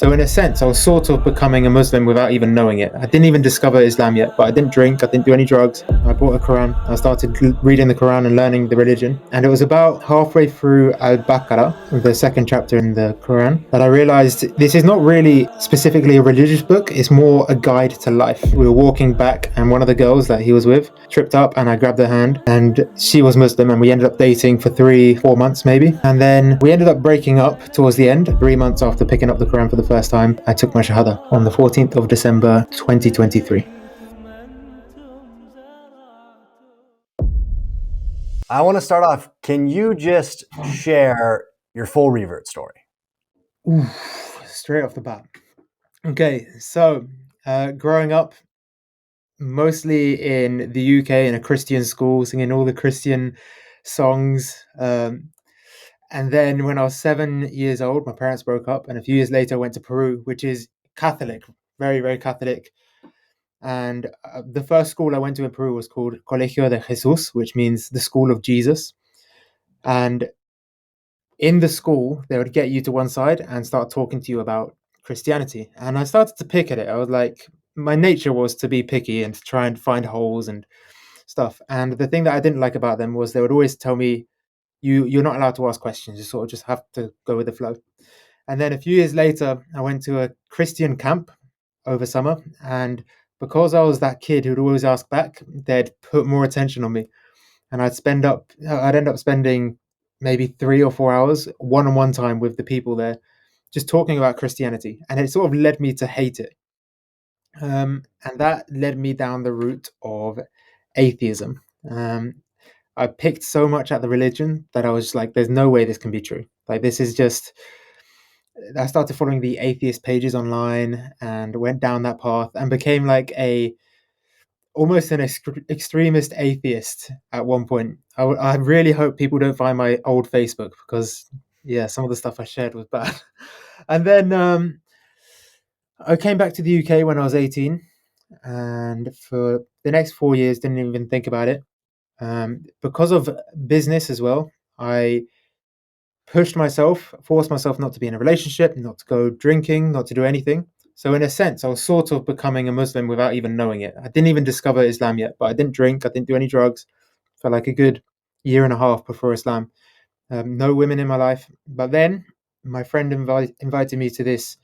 So in a sense, I was sort of becoming a Muslim without even knowing it. I didn't even discover Islam yet, but I didn't drink, I didn't do any drugs. I bought a Quran. I started reading the Quran and learning the religion. And it was about halfway through Al-Baqarah, the second chapter in the Quran, that I realized this is not really specifically a religious book. It's more a guide to life. We were walking back and one of the girls that he was with tripped up and I grabbed her hand, and she was Muslim, and we ended up dating for 3-4 months maybe. And then we ended up breaking up towards the end. 3 months after picking up the Quran for the first time, I took my Shahada on the 14th of December 2023. I want to start off. Can you just share your full Revert story? Ooh, straight off the bat. Okay, so growing up mostly in the UK in a Christian school, singing all the Christian songs. And then when I was 7 years old, my parents broke up, and a few years later, I went to Peru, which is Catholic, very, very Catholic. And the first school I went to in Peru was called Colegio de Jesus, which means the school of Jesus. And in the school, they would get you to one side and start talking to you about Christianity. And I started to pick at it. I was like, my nature was to be picky and to try and find holes and stuff. And the thing that I didn't like about them was they would always tell me, you're not allowed to ask questions. You sort of just have to go with the flow. And then a few years later, I went to a Christian camp over summer. And because I was that kid who'd always ask back, they'd put more attention on me. And I'd end up spending maybe 3 or 4 hours one-on-one time with the people there, just talking about Christianity. And it sort of led me to hate it. And that led me down the route of atheism. I picked so much at the religion that I was just like, there's no way this can be true. Like, this is just. I started following the atheist pages online and went down that path and became like almost an extremist atheist at one point. I really hope people don't find my old Facebook because, yeah, some of the stuff I shared was bad. And then I came back to the UK when I was 18, and for the next 4 years, didn't even think about it. Because of business as well, I forced myself not to be in a relationship, not to go drinking, not to do anything. So in a sense, I was sort of becoming a Muslim without even knowing it. I didn't even discover Islam yet, but I didn't drink, I didn't do any drugs for like a good year and a half before Islam. No women in my life. But then my friend invited me to this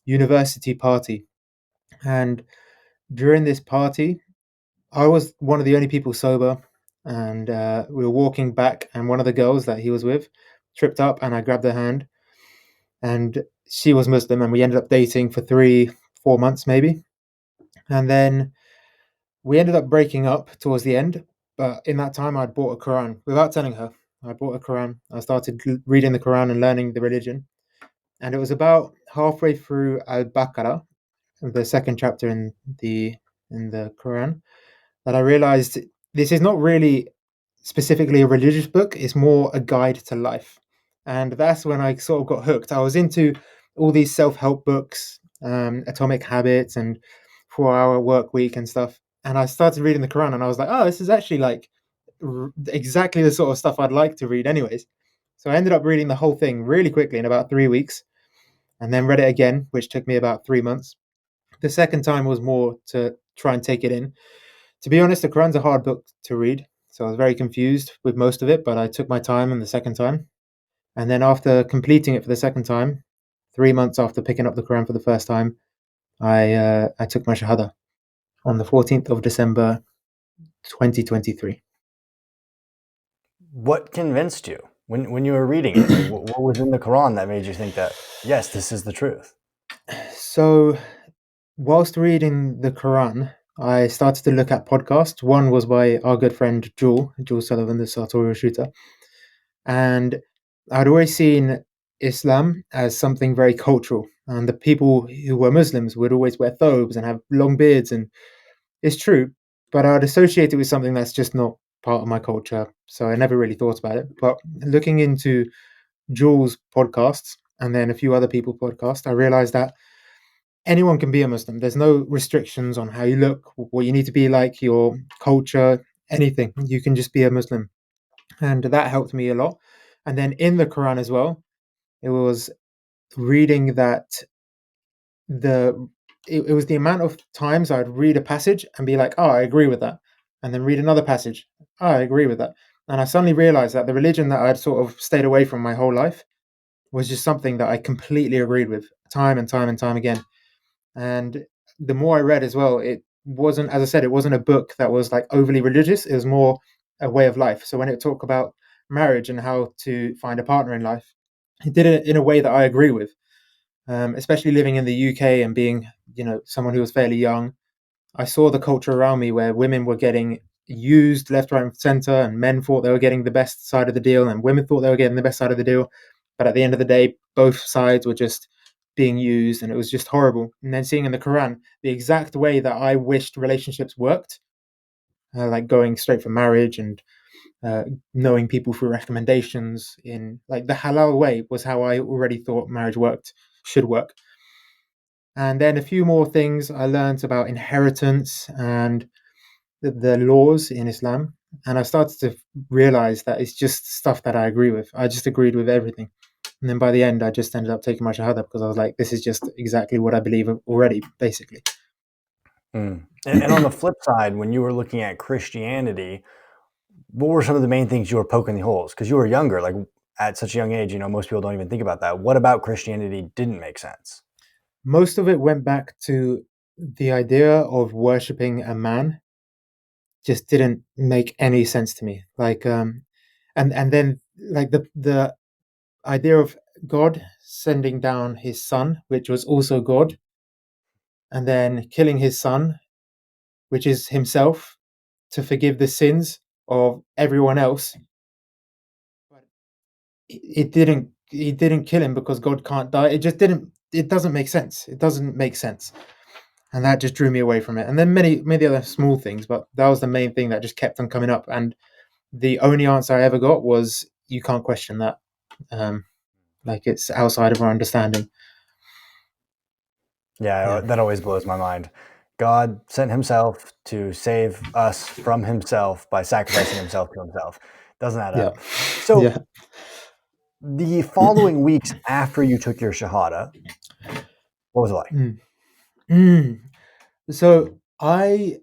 university party. And during this party, I was one of the only people sober. And we were walking back, and one of the girls that he was with tripped up, and I grabbed her hand. And she was Muslim, and we ended up dating for 3-4 months maybe. And then we ended up breaking up towards the end. But in that time, I'd bought a Quran without telling her. I bought a Quran. I started reading the Quran and learning the religion. And it was about halfway through Al-Baqarah, the second chapter in the Quran, that I realized this is not really specifically a religious book. It's more a guide to life. And that's when I sort of got hooked. I was into all these self-help books, Atomic Habits and 4 Hour Work Week and stuff. And I started reading the Quran, and I was like, oh, this is actually like exactly the sort of stuff I'd like to read anyways. So I ended up reading the whole thing really quickly in about 3 weeks, and then read it again, which took me about 3 months. The second time was more to try and take it in. To be honest, the Quran's a hard book to read, so I was very confused with most of it, but I took my time on the second time. And then after completing it for the second time, 3 months after picking up the Quran for the first time, I took my Shahada on the 14th of December 2023. What convinced you when you were reading it? Like, what was in the Quran that made you think that, yes, this is the truth? So, whilst reading the Quran, I started to look at podcasts. One was by our good friend Jules Sullivan, the sartorial shooter. And I'd always seen Islam as something very cultural. And the people who were Muslims would always wear thobes and have long beards. And it's true, but I'd associate it with something that's just not part of my culture. So I never really thought about it. But looking into Jules' podcasts and then a few other people's podcasts, I realized that anyone can be a Muslim. There's no restrictions on how you look, what you need to be like, your culture, anything. You can just be a Muslim. And that helped me a lot. And then in the Quran as well, it was reading that the it was the amount of times I'd read a passage and be like, oh, I agree with that, and then read another passage, oh, I agree with that, and I suddenly realized that the religion that I'd sort of stayed away from my whole life was just something that I completely agreed with time and time and time again. And the more I read as well, it wasn't, as I said, it wasn't a book that was like overly religious. It was more a way of life. So when it talked about marriage and how to find a partner in life, it did it in a way that I agree with. Especially living in the UK and being, someone who was fairly young, I saw the culture around me where women were getting used left, right, and center, and men thought they were getting the best side of the deal, and women thought they were getting the best side of the deal. But at the end of the day, both sides were just being used, and it was just horrible. And then seeing in the Quran the exact way that I wished relationships worked, like going straight for marriage and uh, knowing people through recommendations in like the halal way, was how I already thought marriage should work. And then a few more things I learned about inheritance and the laws in Islam, and I started to realize that it's just stuff that I agree with. I just agreed with everything, and then by the end, I just ended up taking my shahada because I was like, "This is just exactly what I believe already." Basically, And on the flip side, when you were looking at Christianity, what were some of the main things you were poking the holes? Because you were younger, like at such a young age, most people don't even think about that. What about Christianity didn't make sense? most of it went back to the idea of worshiping a man. Just didn't make any sense to me. Like, and then like the idea of God sending down His Son, which was also God, and then killing His Son, which is Himself, to forgive the sins of everyone else. But it didn't. He didn't kill him because God can't die. It just didn't. It doesn't make sense. It doesn't make sense, and that just drew me away from it. And then many other small things, but that was the main thing that just kept on coming up. And the only answer I ever got was, "You can't question that. Um, like it's outside of our understanding." Yeah, Yeah, that always blows my mind. God sent himself to save us from himself by sacrificing himself to himself. Doesn't add yeah, up. So, yeah. the following weeks after you took your Shahada, what was it like? Mm. Mm. So I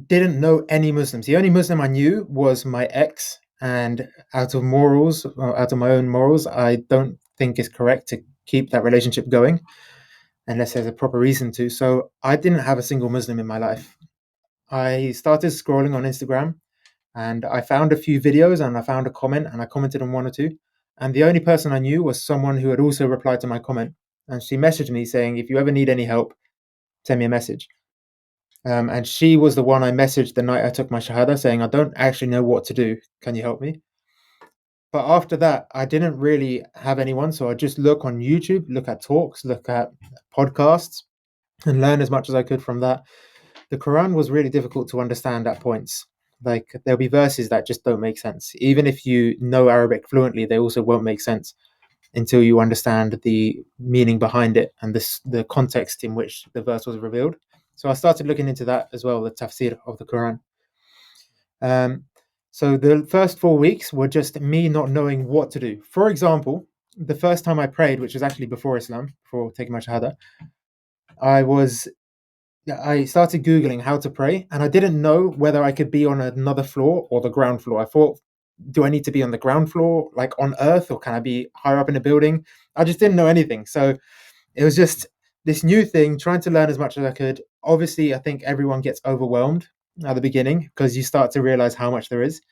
didn't know any Muslims. The only Muslim I knew was my ex, and out of morals, out of my own morals, I don't think it's correct to keep that relationship going unless there's a proper reason to. So I didn't have a single Muslim in my life. I started scrolling on Instagram and I found a few videos and I found a comment and I commented on one or two. And the only person I knew was someone who had also replied to my comment. And she messaged me saying, "If you ever need any help, send me a message." And she was the one I messaged the night I took my Shahada saying, "I don't actually know what to do. Can you help me?" But after that, I didn't really have anyone. So I just look on YouTube, look at talks, look at podcasts, and learn as much as I could from that. The Quran was really difficult to understand at points. Like there'll be verses that just don't make sense. Even if you know Arabic fluently, they also won't make sense until you understand the meaning behind it and the context in which the verse was revealed. So I started looking into that as well, the tafsir of the Quran. Um, so the first 4 weeks were just me not knowing what to do. For example, the first time I prayed, which was actually before Islam, before taking my Shahada, I was I started Googling how to pray, and I didn't know whether I could be on another floor or the ground floor. I thought, do I need to be on the ground floor, like on Earth, or can I be higher up in a building? I just didn't know anything. So it was just this new thing, trying to learn as much as I could. Obviously, I think everyone gets overwhelmed at the beginning because you start to realize how much there is.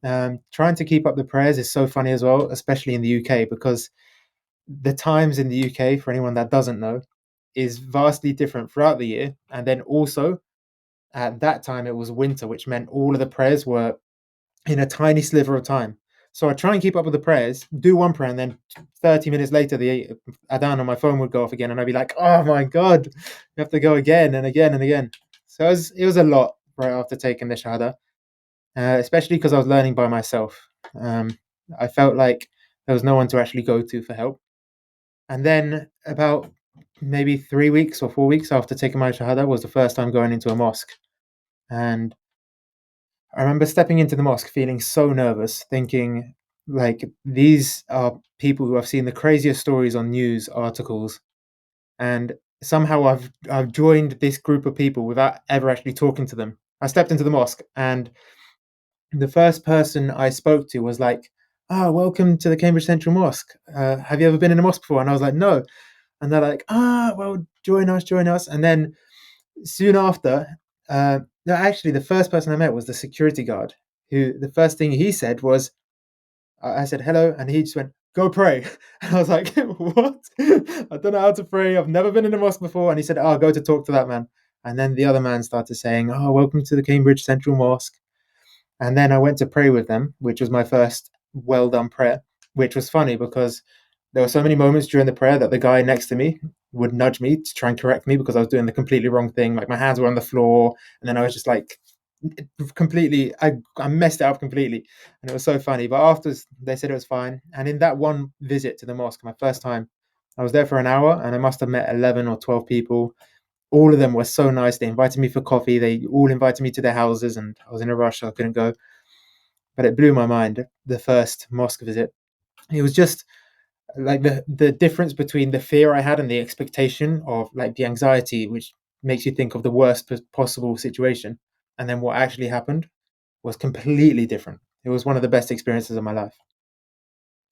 Trying to keep up the prayers is so funny as well, especially in the UK, because the times in the UK, for anyone that doesn't know, is vastly different throughout the year. And then also at that time, it was winter, which meant all of the prayers were in a tiny sliver of time. So I try and keep up with the prayers, do one prayer, and then 30 minutes later, the Adhan on my phone would go off again. And I'd be like, oh my God, you have to go again and again and again. So it was a lot right after taking the Shahada, especially because I was learning by myself. Um, I felt like there was no one to actually go to for help. And then about maybe 3 weeks or 4 weeks after taking my Shahada was the first time going into a mosque. And I remember stepping into the mosque feeling so nervous, thinking, like, these are people who have seen the craziest stories on news articles. And somehow I've joined this group of people without ever actually talking to them. I stepped into the mosque, and the first person I spoke to was like, "Ah, welcome to the Cambridge Central Mosque. Have you ever been in a mosque before?" And I was like, "No." And they're like, "Ah, well, join us, join us." And then soon after, no, actually, the first person I met was the security guard, who the first thing he said was, I said hello, and he just went, "Go pray." And I was like, "What? I don't know how to pray. I've never been in a mosque before." And he said, "Oh, go to talk to that man." And then the other man started saying, "Oh, welcome to the Cambridge Central Mosque." And then I went to pray with them, which was my first well done prayer, which was funny because there were so many moments during the prayer that the guy next to me would nudge me to try and correct me because I was doing the completely wrong thing. Like my hands were on the floor, and then I was just like completely, I messed it up completely. And it was so funny. But afterwards, they said it was fine. And in that one visit to the mosque, my first time, I was there for an hour and I must have met 11 or 12 people. All of them were so nice. They invited me for coffee. They all invited me to their houses, and I was in a rush, so I couldn't go. But it blew my mind, the first mosque visit. It was just like the difference between the fear I had and the expectation of like the anxiety, which makes you think of the worst possible situation, and then what actually happened was completely different. It was one of the best experiences of my life.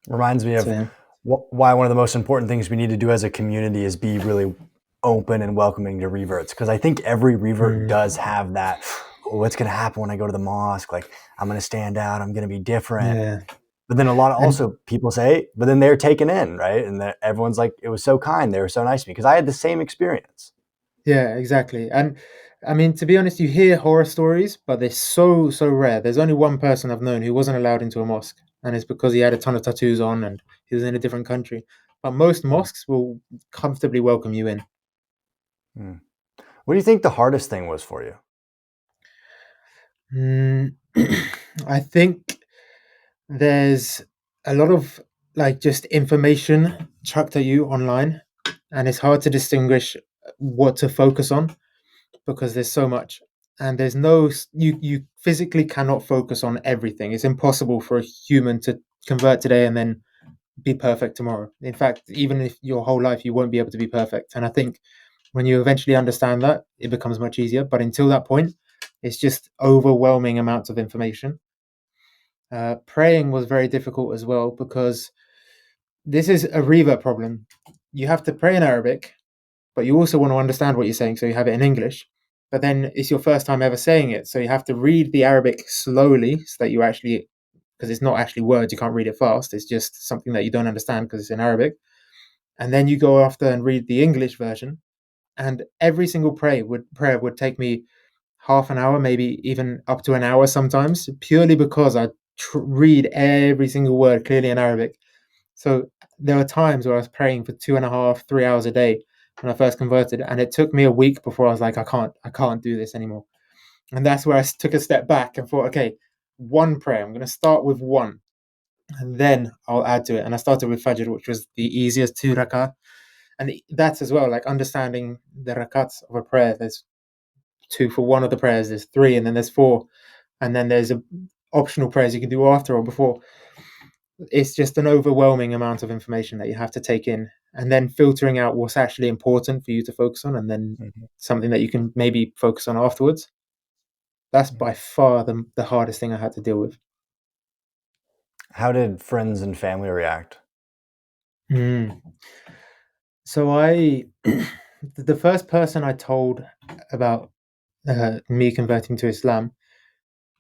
Reminds me So of yeah. why one of the most important things we need to do as a community is be really open and welcoming to reverts. Because I think every revert Mm, does have that, oh, what's going to happen when I go to the mosque? Like, I'm going to stand out. I'm going to be different. yeah, But then a lot of and also people say, but then they're taken in, right? And everyone's like, it was so kind. They were so nice to me because I had the same experience. yeah, exactly. And I mean, to be honest, you hear horror stories, but they're so rare. There's only one person I've known who wasn't allowed into a mosque, and it's because he had a ton of tattoos on and he was in a different country. But most Mm. mosques will comfortably welcome you in. Mm. What do you think the hardest thing was for you? Mm, I think there's a lot of like just information chucked at you online, and it's hard to distinguish what to focus on because there's so much, and there's no you physically cannot focus on everything. It's impossible for a human to convert today and then be perfect tomorrow. In fact, even if your whole life you won't be able to be perfect. And I think when you eventually understand that, it becomes much easier. But until that point, it's just overwhelming amounts of information. Praying was very difficult as well because this is a revert problem. You have to pray in Arabic, but you also want to understand what you're saying, so you have it in English. But then it's your first time ever saying it, so you have to read the Arabic slowly so that you actually, because it's not actually words, you can't read it fast. It's just something that you don't understand because it's in Arabic. And then you go after and read the English version, and every single prayer would take me half an hour, maybe even up to an hour sometimes, purely because I read every single word clearly in Arabic. So there were times where I was praying for 2.5, 3 hours a day when I first converted, and it took me a week before I was like, I can't do this anymore. And that's where I took a step back and thought, okay, one prayer. I'm going to start with one, and then I'll add to it. And I started with Fajr, which was the easiest 2 rakat, and that's as well like understanding the rakats of a prayer. There's two for one of the prayers. There's three, and then there's four, and then there's a optional prayers you can do after or before. It's just an overwhelming amount of information that you have to take in, and then filtering out what's actually important for you to focus on, and then Mhm. something that you can maybe focus on afterwards. That's by far the hardest thing I had to deal with. How did friends and family react? Mm. So I, the first person I told about me converting to Islam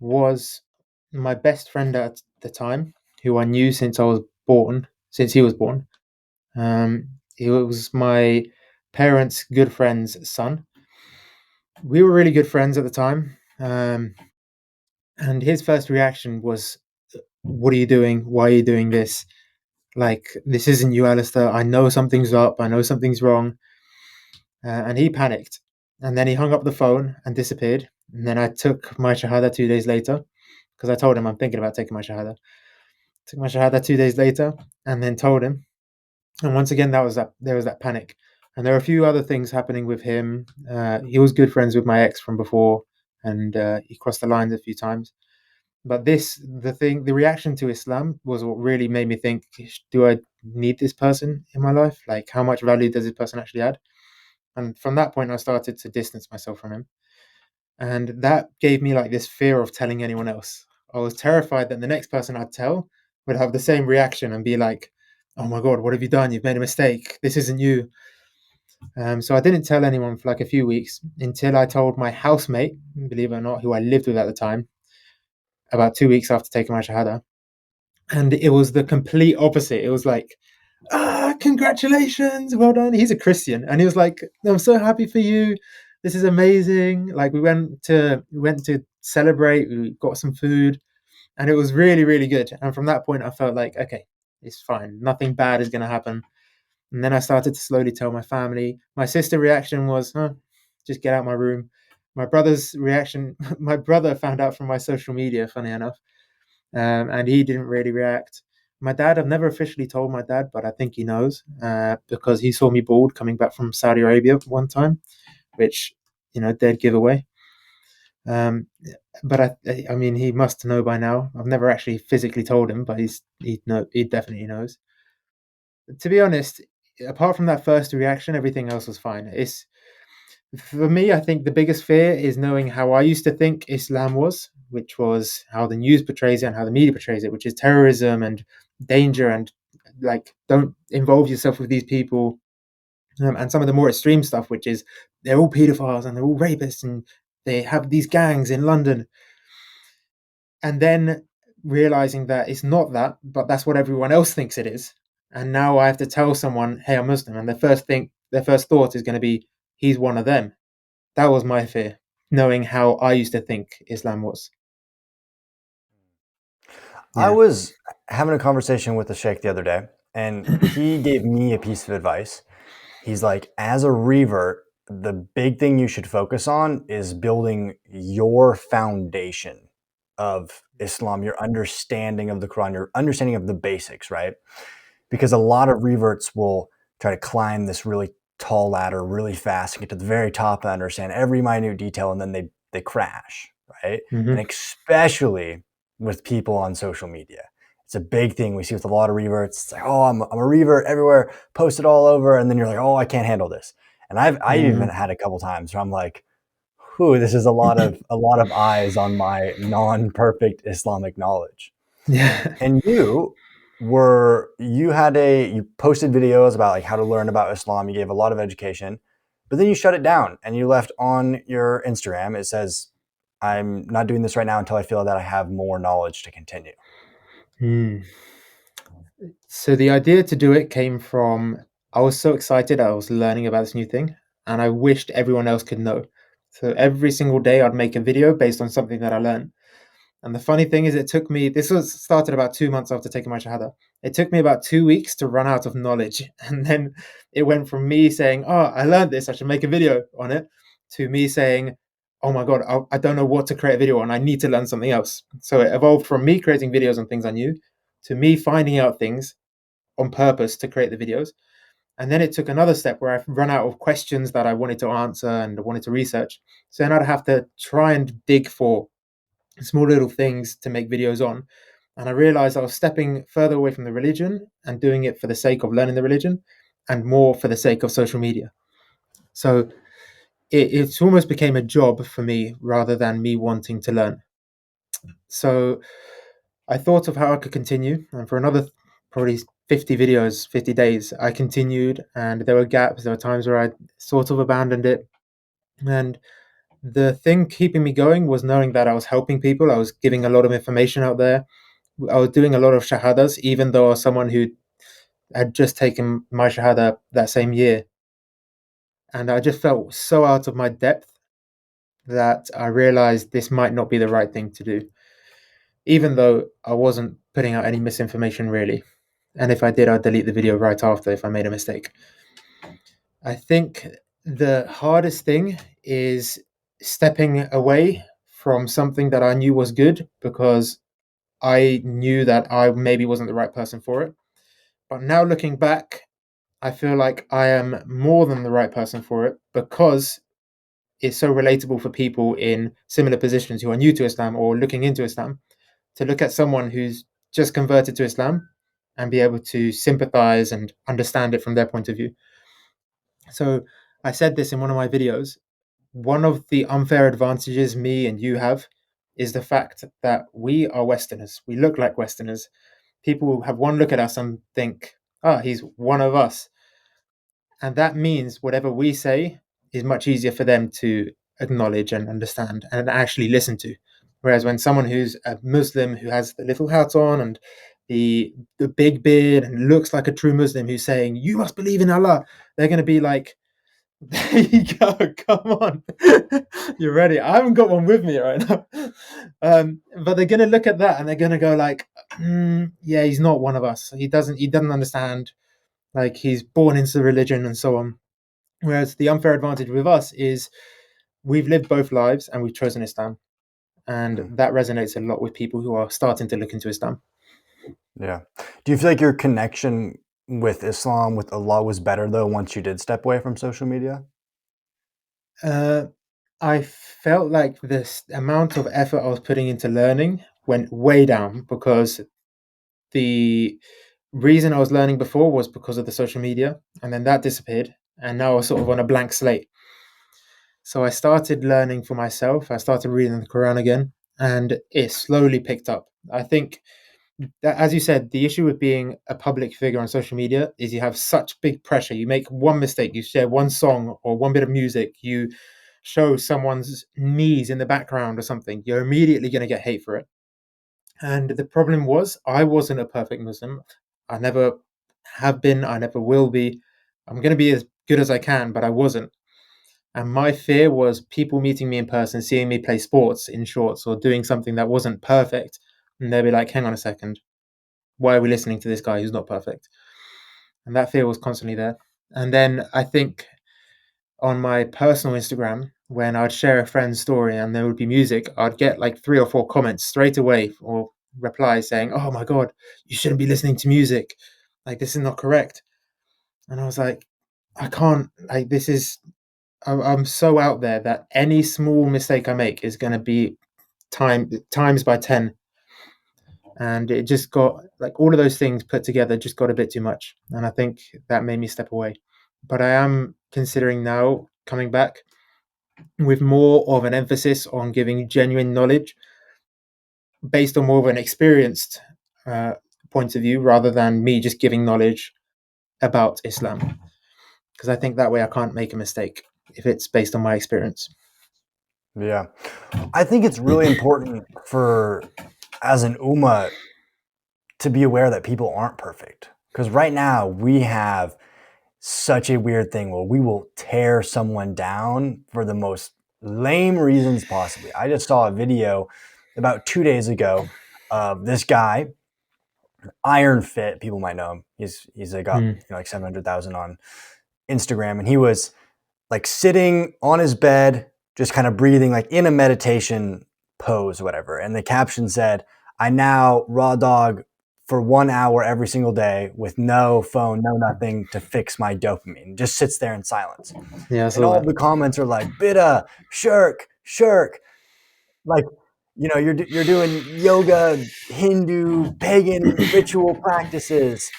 was my best friend at the time, who I knew since I was born, since he was born. He was my parents' good friend's son. We were really good friends at the time. And his first reaction was, "What are you doing? Why are you doing this? Like, this isn't you, Alistair. I know something's up. I know something's wrong." And he panicked. And then he hung up the phone and disappeared. And then I took my Shahada 2 days later because I told him I'm thinking about taking my Shahada. Took my Shahada 2 days later and then told him. And once again, there was that panic. And there are a few other things happening with him. He was good friends with my ex from before, and he crossed the lines a few times. But the reaction to Islam was what really made me think: do I need this person in my life? Like, how much value does this person actually add? And from that point, I started to distance myself from him. And that gave me like this fear of telling anyone else. I was terrified that the next person I'd tell would have the same reaction and be like, "Oh my God, what have you done? You've made a mistake. This isn't you." So I didn't tell anyone for like a few weeks until I told my housemate, believe it or not, who I lived with at the time, about 2 weeks after taking my Shahada. And it was the complete opposite. It was like, congratulations, well done. He's a Christian. And he was like, I'm so happy for you. This is amazing. Like we went to celebrate, we got some food, and it was really, really good. And from that point I felt like, okay, it's fine. Nothing bad is gonna happen. And then I started to slowly tell my family. My sister reaction was, just get out of my room. My brother's reaction, my brother found out from my social media, funny enough, and he didn't really react. My dad, I've never officially told my dad, but I think he knows because he saw me bald coming back from Saudi Arabia one time, which, dead giveaway. Um, but I mean, he must know by now. I've never actually physically told him, but he definitely knows. To be honest, apart from that first reaction, everything else was fine. It's For me, I think the biggest fear is knowing how I used to think Islam was, which was how the news portrays it and how the media portrays it, which is terrorism and danger and like don't involve yourself with these people. And some of the more extreme stuff, which is they're all pedophiles and they're all rapists and they have these gangs in London. And then realizing that it's not that, but that's what everyone else thinks it is. And now I have to tell someone, hey, I'm Muslim, and their first thought is going to be, he's one of them. That was my fear, knowing how I used to think Islam was. I Yeah. was having a conversation with the sheikh the other day, and he gave me a piece of advice. He's like, as a revert, the big thing you should focus on is building your foundation of Islam, your understanding of the Quran, your understanding of the basics, right? Because a lot of reverts will try to climb this really tall ladder really fast and get to the very top and understand every minute detail, and then they crash, right? And Hmm. especially with people on social media. It's a big thing we see with a lot of reverts. It's like, oh, I'm a revert everywhere, post it all over, and then you're like, oh, I can't handle this. And I even Hmm. had a couple times where I'm like, whew, this is a lot of eyes on my non-perfect Islamic knowledge. Yeah. And you posted videos about like how to learn about Islam. You gave a lot of education, but then you shut it down and you left on your Instagram. It says, I'm not doing this right now until I feel that I have more knowledge to continue. Hmm. So the idea to do it came from, I was so excited I was learning about this new thing, and I wished everyone else could know. So every single day I'd make a video based on something that I learned. And the funny thing is, this was started about 2 months after taking my Shahada. It took me about 2 weeks to run out of knowledge. And then it went from me saying, oh, I learned this, I should make a video on it, to me saying, oh my God, I don't know what to create a video on. I need to learn something else. So it evolved from me creating videos on things I knew to me finding out things on purpose to create the videos. And then it took another step where I run out of questions that I wanted to answer and I wanted to research. So then I'd have to try and dig for small little things to make videos on. And I realized I was stepping further away from the religion and doing it for the sake of learning the religion and more for the sake of social media. So it almost became a job for me rather than me wanting to learn. So I thought of how I could continue. And for another probably 50 videos, 50 days, I continued. And there were gaps, there were times where I sort of abandoned it. And the thing keeping me going was knowing that I was helping people. I was giving a lot of information out there. I was doing a lot of shahadas, even though I was someone who had just taken my shahada that same year. And I just felt so out of my depth that I realized this might not be the right thing to do, even though I wasn't putting out any misinformation really. And if I did, I'd delete the video right after if I made a mistake. I think the hardest thing is stepping away from something that I knew was good because I knew that I maybe wasn't the right person for it. But now looking back, I feel like I am more than the right person for it because it's so relatable for people in similar positions who are new to Islam or looking into Islam to look at someone who's just converted to Islam and be able to sympathize and understand it from their point of view. So I said this in one of my videos. One of the unfair advantages me and you have is the fact that we are Westerners. We look like Westerners. People have one look at us and think, ah, he's one of us. And that means whatever we say is much easier for them to acknowledge and understand and actually listen to. Whereas when someone who's a Muslim who has the little hat on and the big beard and looks like a true Muslim who's saying, you must believe in Allah, they're going to be like, there you go, come on. You're ready. I haven't got one with me right now. But they're going to look at that and they're going to go like, yeah, he's not one of us. He doesn't understand. Like he's born into the religion and so on. Whereas the unfair advantage with us is we've lived both lives and we've chosen Islam. And Mm. that resonates a lot with people who are starting to look into Islam. Yeah. Do you feel like your connection with Islam, with Allah, was better though once you did step away from social media? I felt like this amount of effort I was putting into learning went way down because the reason I was learning before was because of the social media, and then that disappeared, and now I was sort of on a blank slate. So I started learning for myself. I started reading the Quran again, and it slowly picked up. I think that, as you said, the issue with being a public figure on social media is you have such big pressure. You make one mistake, you share one song or one bit of music, you show someone's knees in the background or something, you're immediately going to get hate for it. And the problem was, I wasn't a perfect Muslim. I never have been, I never will be. I'm going to be as good as I can, but I wasn't. And my fear was people meeting me in person, seeing me play sports in shorts or doing something that wasn't perfect. And they'd be like, hang on a second, why are we listening to this guy who's not perfect? And that fear was constantly there. And then I think on my personal Instagram, when I'd share a friend's story and there would be music, I'd get like 3 or 4 comments straight away or replies saying, oh my God, you shouldn't be listening to music. Like, this is not correct. And I was like, I can't, like, this is, I'm so out there that any small mistake I make is going to be times by 10. And it just got like all of those things put together just got a bit too much, and I think that made me step away. But I am considering now coming back with more of an emphasis on giving genuine knowledge based on more of an experienced uh, point of view rather than me just giving knowledge about Islam, because I think that way I can't make a mistake if it's based on my experience. Yeah. I think it's really important for, as an ummah, to be aware that people aren't perfect. Because right now we have such a weird thing where we will tear someone down for the most lame reasons possibly. I just saw a video about 2 days ago of this guy, Iron Fit. People might know him. He's got like 700,000 on Instagram, and he was like sitting on his bed, just kind of breathing, like in a meditation pose, or whatever. And the caption said, "I now raw dog for 1 hour every single day with no phone, no nothing to fix my dopamine." Just sits there in silence. Yeah, I And saw all of that. the comments are like, "Bida, shirk, shirk." Like, you're doing yoga, Hindu, pagan ritual practices.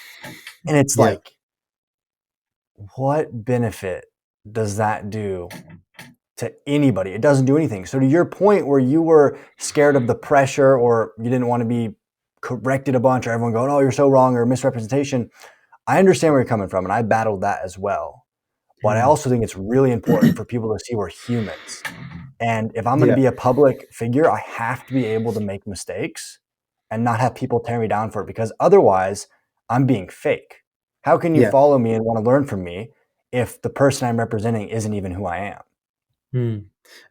And it's Yeah. like, what benefit does that do to anybody? It doesn't do anything. So to your point where you were scared of the pressure, or you didn't want to be corrected a bunch, or everyone going, "Oh, you're so wrong," or misrepresentation, I understand where you're coming from, and I battled that as well. But I also think it's really important for people to see we're humans. And if I'm going to Yeah. be a public figure, I have to be able to make mistakes and not have people tear me down for it, because otherwise I'm being fake. How can you Yeah. follow me and want to learn from me if the person I'm representing isn't even who I am?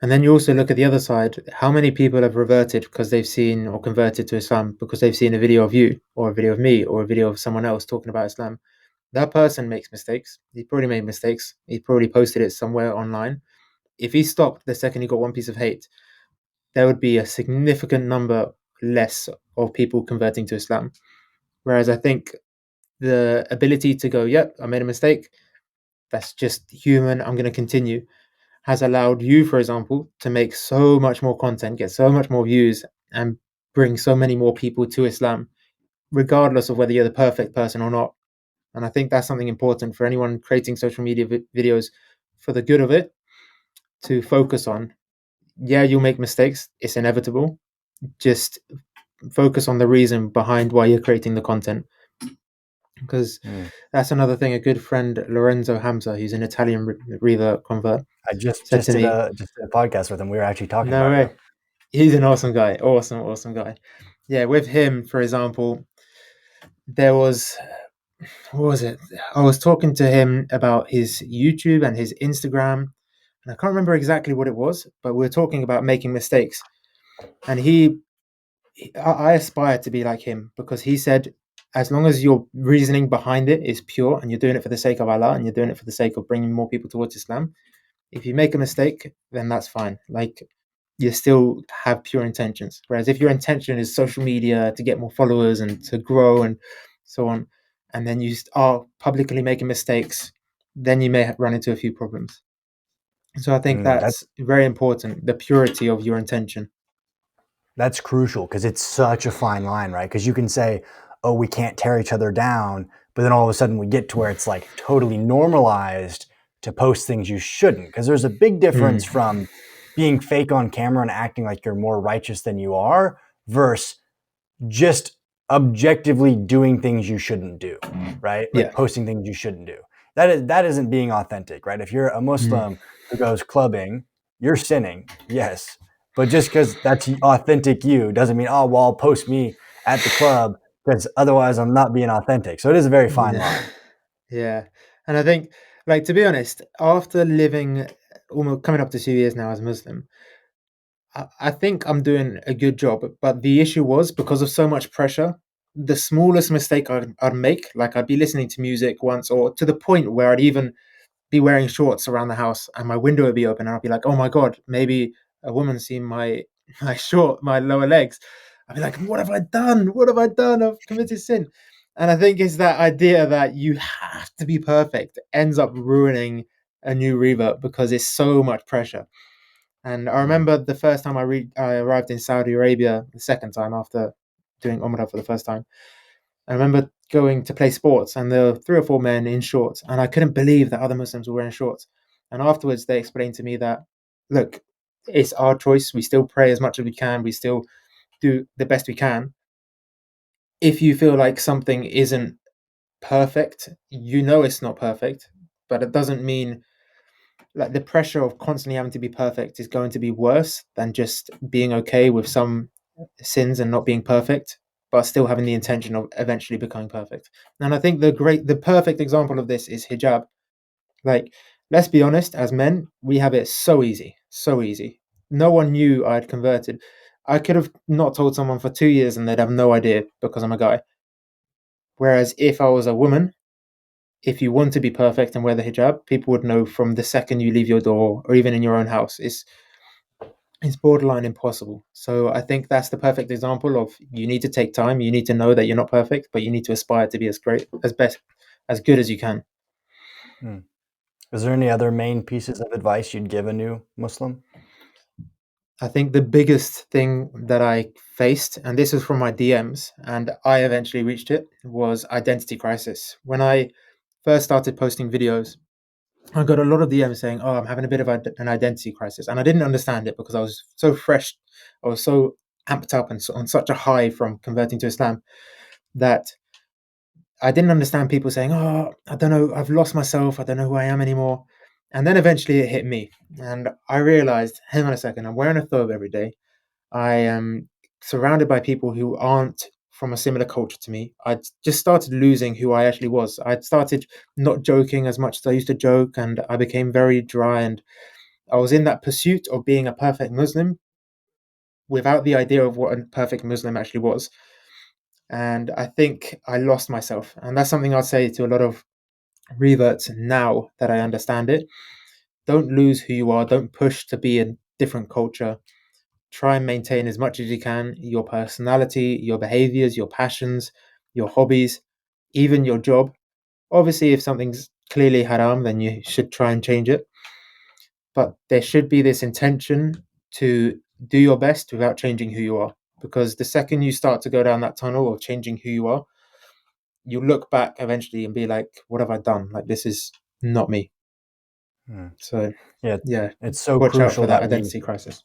And then you also look at the other side. How many people have reverted because they've seen, or converted to Islam because they've seen a video of you, or a video of me, or a video of someone else talking about Islam? That person makes mistakes. He probably made mistakes. He probably posted it somewhere online. If he stopped the second he got one piece of hate, there would be a significant number less of people converting to Islam. Whereas I think the ability to go, yep, I made a mistake. That's just human. I'm going to continue, has allowed you, for example, to make so much more content, get so much more views, and bring so many more people to Islam, regardless of whether you're the perfect person or not. And I think that's something important for anyone creating social media videos. for the good of it to focus on. Yeah, you'll make mistakes. It's inevitable. Just focus on the reason behind why you're creating the content. Because Mm. that's another thing. A good friend, Lorenzo Hamza, who's an Italian Revert convert, I just said just to did me, a just did a podcast with him. We were actually talking "No about you. way, he's an awesome guy, awesome guy." Yeah, with him, for example, there was what was it? I was talking to him about his YouTube and his Instagram, and I can't remember exactly what it was, but we were talking about making mistakes, and I aspire to be like him because he said, as long as your reasoning behind it is pure and you're doing it for the sake of Allah and you're doing it for the sake of bringing more people towards Islam, if you make a mistake, then that's fine. Like you still have pure intentions. Whereas if your intention is social media to get more followers and to grow and so on, and then you are publicly making mistakes, then you may run into a few problems. So I think That's that's very important, the purity of your intention. That's crucial because it's such a fine line, right? Because you can say, oh, we can't tear each other down, but then all of a sudden we get to where it's like totally normalized to post things you shouldn't. Because there's a big difference Mm, from being fake on camera and acting like you're more righteous than you are versus just objectively doing things you shouldn't do, right? yeah. Like posting things you shouldn't do. That isn't being authentic, right? If you're a Mm, Muslim who goes clubbing, you're sinning, yes. But just because that's authentic you doesn't mean, oh, well, I'll post me at the club because otherwise I'm not being authentic. So it is a very fine yeah. line. Yeah. And I think, like, to be honest, after living almost coming up to 2 years now as a Muslim, I think I'm doing a good job. But the issue was because of so much pressure, the smallest mistake I'd make, like I'd be listening to music once, or to the point where I'd even be wearing shorts around the house and my window would be open and I'd be like, oh my God, maybe a woman's seen my lower legs. I'd be like, what have I done? What have I done? I've committed sin. And I think it's that idea that you have to be perfect ends up ruining a new revert because it's so much pressure. And I Mm. remember the first time I arrived in Saudi Arabia, the second time after doing Umrah for the first time. I remember going to play sports, and there were 3 or 4 men in shorts, and I couldn't believe that other Muslims were wearing shorts. And afterwards, they explained to me that, look, it's our choice. We still pray as much as we can. We still do the best we can. If you feel like something isn't perfect, you know it's not perfect, but it doesn't mean like the pressure of constantly having to be perfect is going to be worse than just being okay with some sins and not being perfect, but still having the intention of eventually becoming perfect. And I think the perfect example of this is hijab. Like, let's be honest, as men, we have it so easy, so easy. No one knew I had converted. I could have not told someone for 2 years and they'd have no idea because I'm a guy. Whereas if I was a woman, if you want to be perfect and wear the hijab, people would know from the second you leave your door or even in your own house. It's borderline impossible. So I think that's the perfect example of you need to take time. You need to know that you're not perfect, but you need to aspire to be as great, as best, as good as you can. Mm. Is there any other main pieces of advice you'd give a new Muslim? I think the biggest thing that I faced, and this was from my DMs, and I eventually reached it, was identity crisis. When I first started posting videos, I got a lot of DMs saying, "Oh, I'm having a bit of an identity crisis," and I didn't understand it because I was so fresh, I was so amped up and on such a high from converting to Islam that I didn't understand people saying, "Oh, I don't know, I've lost myself. I don't know who I am anymore." And then eventually it hit me, and I realized, hang on a second, I'm wearing a thobe every day. I am surrounded by people who aren't from a similar culture to me. I'd just started losing who I actually was. I'd started not joking as much as I used to joke, and I became very dry. And I was in that pursuit of being a perfect Muslim without the idea of what a perfect Muslim actually was. And I think I lost myself. And that's something I'd say to a lot of reverts now that I understand it. Don't lose who you are. Don't push to be a different culture. Try and maintain as much as you can your personality, your behaviors, your passions, your hobbies, even your job. Obviously, if something's clearly haram, then you should try and change it. But there should be this intention to do your best without changing who you are. Because the second you start to go down that tunnel of changing who you are, you look back eventually and be like, what have I done? Like, this is not me. Hmm. So Yeah, yeah, it's so watch out for crucial that that we identity crisis.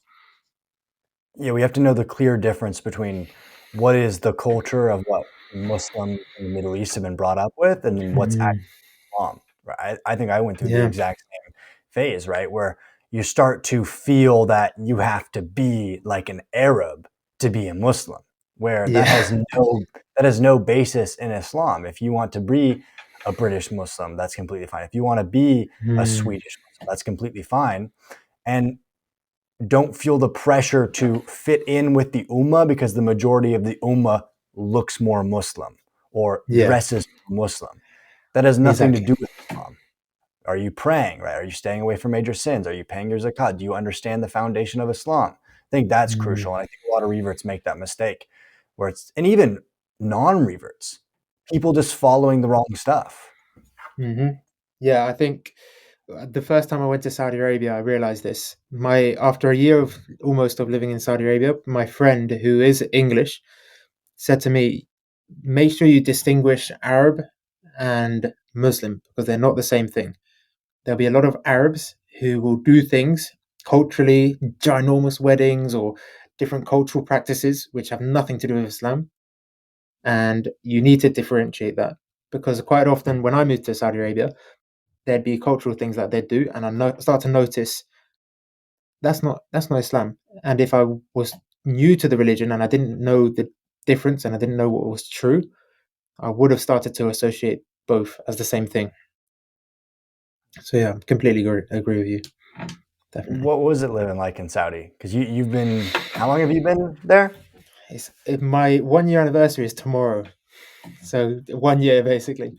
yeah, we have to know the clear difference between what is the culture of what Muslims in the Middle East have been brought up with, and then what's Mm, Islam. Right? I think I went through the yeah. exact same phase, right, where you start to feel that you have to be like an Arab to be a Muslim, where Yeah. that has no basis in Islam. If you want to be a British Muslim, that's completely fine. If you want to be a Mm, Swedish Muslim, that's completely fine. And don't feel the pressure to fit in with the ummah because the majority of the ummah looks more Muslim or yeah, dresses more Muslim. That has nothing to exactly. do with Islam. Are you praying, right? Are you staying away from major sins? Are you paying your zakat? Do you understand the foundation of Islam? I think that's crucial. Mm, And I think a lot of reverts make that mistake where it's, and even non reverts, people just following the wrong stuff. hmm. Yeah, I think the first time I went to Saudi Arabia, I realized this. My After a year of almost of living in Saudi Arabia, my friend who is English said to me, "Make sure you distinguish Arab and Muslim because they're not the same thing. There'll be a lot of Arabs who will do things culturally, ginormous weddings or different cultural practices which have nothing to do with Islam, and you need to differentiate that because quite often when I moved to Saudi Arabia, there'd be cultural things that they'd do, and start to notice that's not Islam. And if I was new to the religion and I didn't know the difference and I didn't know what was true, I would have started to associate both as the same thing. So yeah, completely agree with you. Definitely. What was it living like in Saudi? Because you've been, how long have you been there? My 1 year anniversary is tomorrow, so 1 year basically.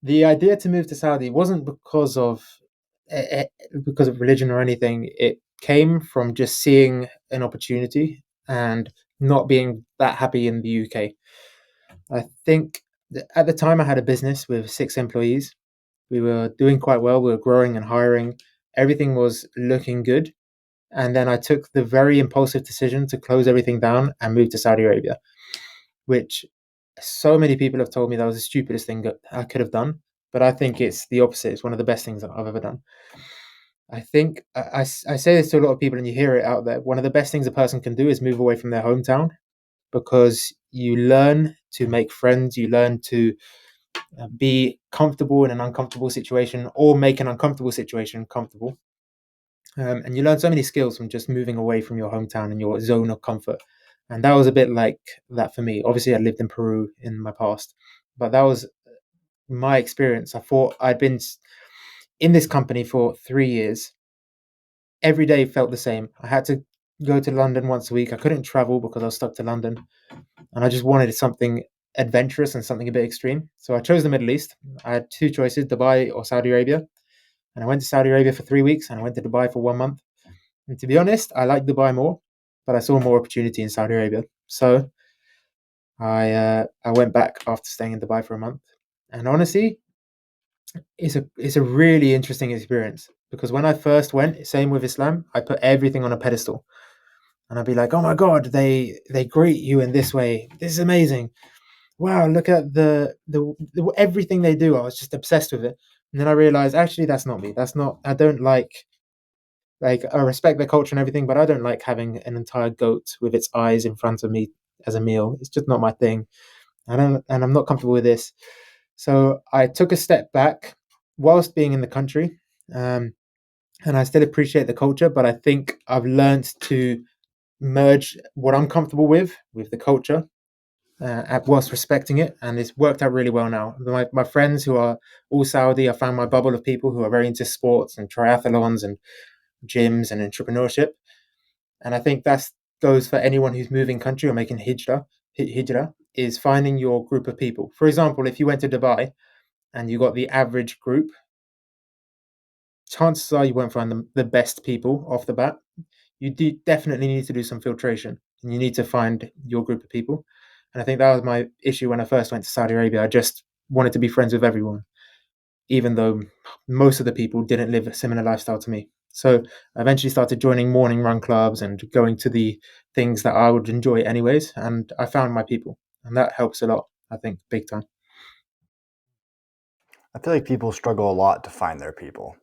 The idea to move to Saudi wasn't eh, because of religion or anything. It came from just seeing an opportunity and not being that happy in the UK. I think at the time I had a business with 6 employees. We were doing quite well. We were growing and hiring. Everything was looking good. And then I took the very impulsive decision to close everything down and move to Saudi Arabia, which so many people have told me that was the stupidest thing that I could have done. But I think it's the opposite. It's one of the best things that I've ever done. I think I say this to a lot of people, and you hear it out there. One of the best things a person can do is move away from their hometown because you learn to make friends, you learn to be comfortable in an uncomfortable situation or make an uncomfortable situation comfortable. And you learn so many skills from just moving away from your hometown and your zone of comfort. And that was a bit like that for me. Obviously, I lived in Peru in my past, but that was my experience. I thought I'd been in this company for 3 years. Every day felt the same. I had to go to London once a week. I couldn't travel because I was stuck to London. And I just wanted something adventurous and something a bit extreme. So I chose the Middle East. I had two choices, Dubai or Saudi Arabia. And I went to Saudi Arabia for 3 weeks and I went to Dubai for 1 month. And to be honest, I like Dubai more, but I saw more opportunity in Saudi Arabia. So I went back after staying in Dubai for a month. And honestly, it's a really interesting experience because when I first went, same with Islam, I put everything on a pedestal. And I'd be like, "Oh my god, they greet you in this way. This is amazing. Wow, look at the everything they do." I was just obsessed with it. And then I realized actually that's not me. That's not I don't like I respect their culture and everything, but I don't like having an entire goat with its eyes in front of me as a meal. It's just not my thing. And I'm not comfortable with this. So I took a step back whilst being in the country. Um, and I still appreciate the culture, but I think I've learned to merge what I'm comfortable with the culture, whilst respecting it, and it's worked out really well now. My friends who are all Saudi, I found my bubble of people who are very into sports and triathlons and gyms and entrepreneurship, and I think that goes for anyone who's moving country or making hijrah is finding your group of people. For example, if you went to Dubai and you got the average group, chances are you won't find the best people off the bat. You definitely need to do some filtration and you need to find your group of people. And I think that was my issue when I first went to Saudi Arabia. I just wanted to be friends with everyone, even though most of the people didn't live a similar lifestyle to me. So I eventually started joining morning run clubs and going to the things that I would enjoy anyways. And I found my people. And that helps a lot, I think, big time. I feel like people struggle a lot to find their people.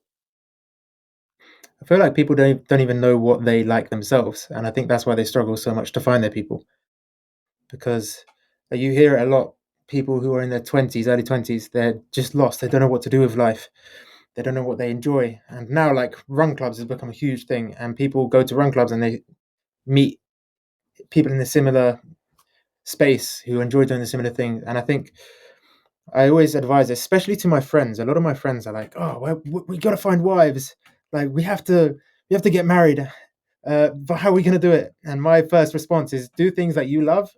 I feel like people don't even know what they like themselves, and I think that's why they struggle so much to find their people. Because you hear it a lot. People who are in their 20s, early 20s, they're just lost. They don't know what to do with life. They don't know what they enjoy. And now, like, run clubs has become a huge thing, and people go to run clubs and they meet people in a similar space who enjoy doing the similar thing. And I think I always advise, especially to my friends. A lot of my friends are like, "Oh, well, we got to find wives. Like, we have to get married. But how are we going to do it?" And my first response is, do things that you love,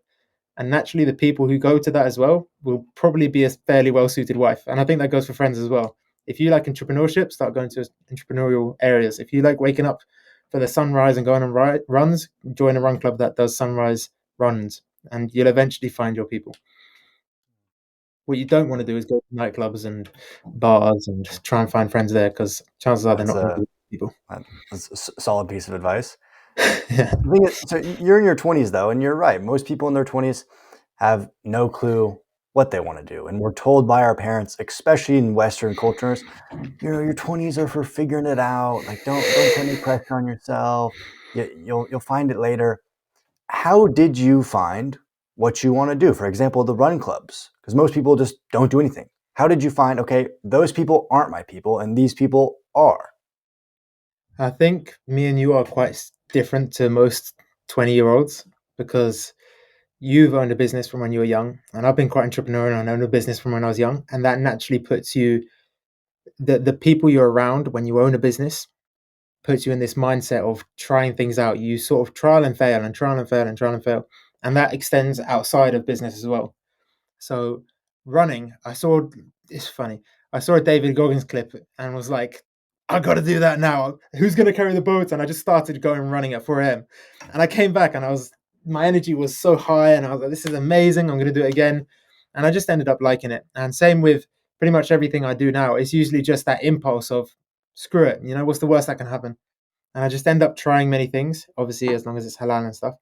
and naturally, the people who go to that as well will probably be a fairly well-suited wife. And I think that goes for friends as well. If you like entrepreneurship, start going to entrepreneurial areas. If you like waking up for the sunrise and going on runs, join a run club that does sunrise runs, and you'll eventually find your people. What you don't want to do is go to nightclubs and bars and try and find friends there, because chances are they're That's not going to a be people. that's a solid piece of advice. Yeah. The thing is, so you're in your 20s though, and you're right. Most people in their 20s have no clue what they want to do, and we're told by our parents, especially in Western cultures, your 20s are for figuring it out. Like, don't put any pressure on yourself. You'll find it later. How did you find what you want to do? For example, the run clubs, because most people just don't do anything. How did you find, okay, those people aren't my people, and these people are? I think me and you are quite different to most 20-year-olds, because you've owned a business from when you were young, and I've been quite entrepreneurial and owned a business from when I was young, and that naturally puts you, the people you're around when you own a business puts you in this mindset of trying things out. You sort of trial and fail and trial and fail and trial and fail, and that extends outside of business as well. So running, it's funny. I saw a David Goggins clip and was like, I got to do that now. Who's going to carry the boat? And I just started going running at 4 a.m. And I came back and my energy was so high, and I was like, this is amazing. I'm going to do it again. And I just ended up liking it. And same with pretty much everything I do now. It's usually just that impulse of, screw it. What's the worst that can happen? And I just end up trying many things, obviously, as long as it's halal and stuff.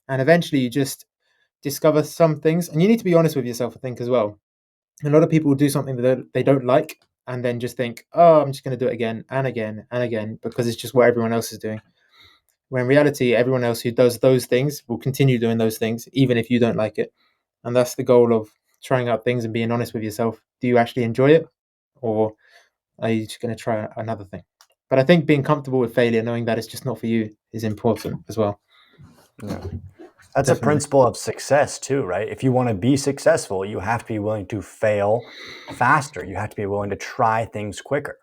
And eventually you just discover some things, and you need to be honest with yourself, I think, as well. A lot of people do something that they don't like, and then just think, oh, I'm just going to do it again and again and again because it's just what everyone else is doing. When in reality, everyone else who does those things will continue doing those things, even if you don't like it. And that's the goal of trying out things and being honest with yourself. Do you actually enjoy it, or are you just going to try another thing? But I think being comfortable with failure, knowing that it's just not for you, is important as well. Yeah. That's a Definitely. principle of success too, right? If you want to be successful, you have to be willing to fail faster. You have to be willing to try things quicker.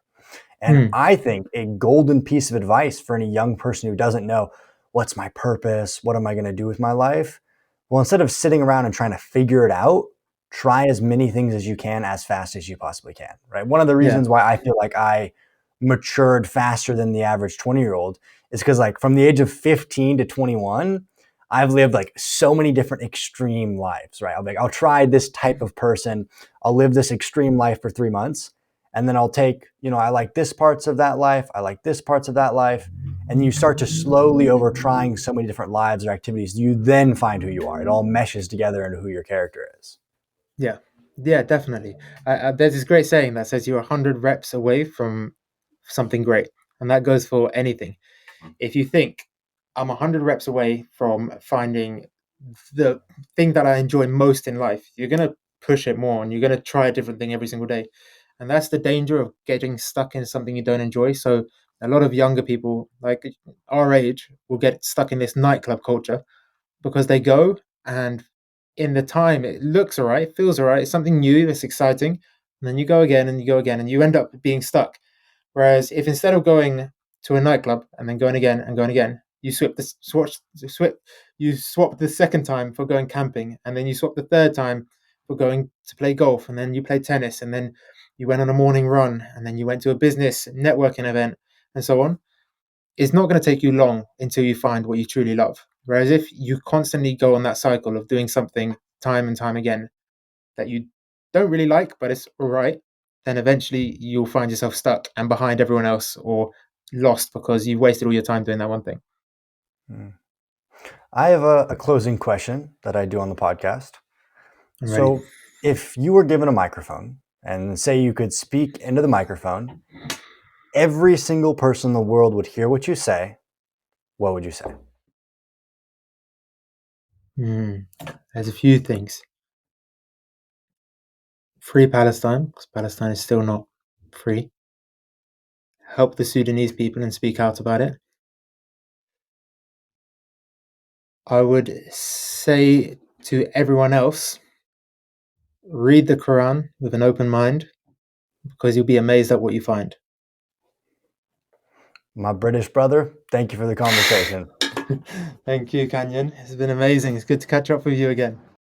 And Hmm. I think a golden piece of advice for any young person who doesn't know, what's my purpose? What am I going to do with my life? Well, instead of sitting around and trying to figure it out, try as many things as you can as fast as you possibly can, right? One of the Yeah. reasons why I feel like I matured faster than the average 20-year-old is because, like, from the age of 15 to 21, I've lived like so many different extreme lives, right? I'll try this type of person. I'll live this extreme life for 3 months. And then I'll take, I like this parts of that life. I like this parts of that life. And you start to slowly, over trying so many different lives or activities, you then find who you are. It all meshes together into who your character is. Yeah. Yeah, definitely. There's this great saying that says you're 100 reps away from something great. And that goes for anything. If you think, I'm 100 reps away from finding the thing that I enjoy most in life, you're going to push it more and you're going to try a different thing every single day. And that's the danger of getting stuck in something you don't enjoy. So a lot of younger people, like our age, will get stuck in this nightclub culture because they go, and in the time it looks all right, it feels all right, it's something new, it's exciting. And then you go again and you go again and you end up being stuck. Whereas if instead of going to a nightclub and then going again and going again, you swap the second time for going camping, and then you swap the third time for going to play golf, and then you play tennis, and then you went on a morning run, and then you went to a business networking event, and so on. It's not going to take you long until you find what you truly love. Whereas if you constantly go on that cycle of doing something time and time again that you don't really like, but it's all right, then eventually you'll find yourself stuck and behind everyone else, or lost because you've wasted all your time doing that one thing. Hmm. I have a closing question that I do on the podcast. I'm ready. So, if you were given a microphone and say you could speak into the microphone every single person in the world would hear what you say, what would you say? There's a few things. Free Palestine, because Palestine is still not free. Help the Sudanese people and speak out about it. I would say to everyone else, read the Quran with an open mind, because you'll be amazed at what you find. My British brother, thank you for the conversation. Thank you, Canyon. It's been amazing. It's good to catch up with you again.